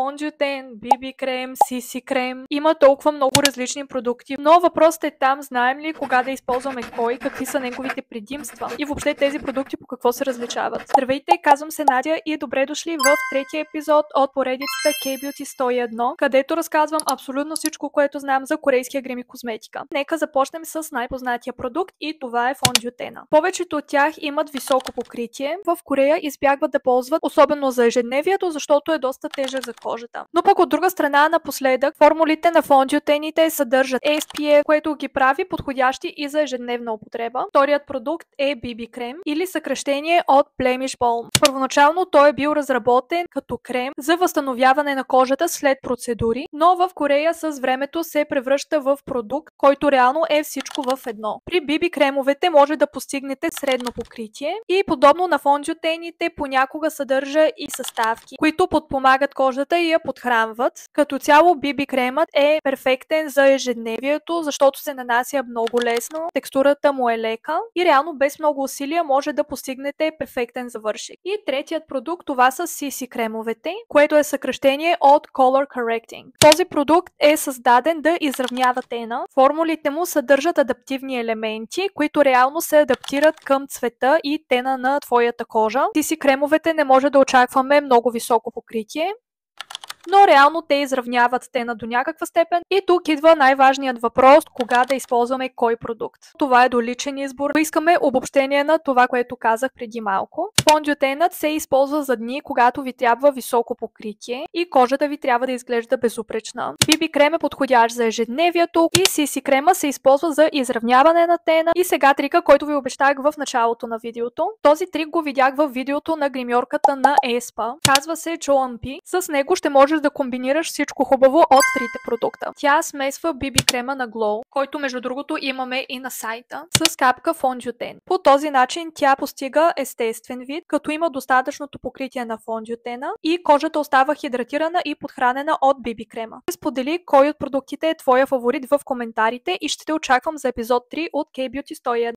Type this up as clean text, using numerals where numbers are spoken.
фондютен, BB крем, CC крем. Има толкова много различни продукти, но въпросът е там, знаем ли кога да използваме кой, какви са неговите предимства и въобще тези продукти по какво се различават. Здравейте, казвам се Надя и добре дошли в третия епизод от поредицата K-Beauty 101, където разказвам абсолютно всичко, което знам за корейския грим и козметика. Нека започнем с най-познатия продукт и това е фондютена. Повечето от тях имат високо покритие. В Корея избягват да ползват, особено за ежедневието, защото е доста тежък за кожата. Но пък от друга страна, напоследък, формулите на фондютените съдържат SPF, което ги прави подходящи и за ежедневна употреба. Вторият продукт е BB крем или съкръщение от Blemish Balm. Първоначално той е бил разработен като крем за възстановяване на кожата след процедури, но в Корея с времето се превръща в продукт, който реално е всичко в едно. При BB кремовете може да постигнете средно покритие и подобно на фондютените понякога съдържа и съставки, които подпомагат кожата и я подхранват. Като цяло BB кремът е перфектен за ежедневието, защото се нанася много лесно, текстурата му е лека и реално без много усилия може да постигнете перфектен завършек. И третият продукт, това са CC кремовете, което е съкръщение от Color Correcting. Този продукт е създаден да изравнява тена. Формулите му съдържат адаптивни елементи, които реално се адаптират към цвета и тена на твоята кожа. CC кремовете не може да очакваме много високо покритие, но реално те изравняват тена до някаква степен. И тук идва най-важният въпрос, кога да използваме кой продукт. Това е до личен избор. Искаме обобщение на това, което казах преди малко. Фондютенът се използва за дни, когато ви трябва високо покритие и кожата ви трябва да изглежда безупречна. BB крем е подходящ за ежедневието и CC крема се използва за изравняване на тена. И сега трика, който ви обещах в началото на видеото. Този трик го видях в видеото на гримьорката на aespa. Казва се Joan P. С него ще можеш да комбинираш всичко хубаво от трите продукта. Тя смесва BB крема на Glow, който между другото имаме и на сайта, с капка фондютен. По този начин тя постига естествен вид, като има достатъчното покритие на фондютена и кожата остава хидратирана и подхранена от BB крема. Сподели кой от продуктите е твоя фаворит в коментарите и ще те очаквам за епизод 3 от K-Beauty 101.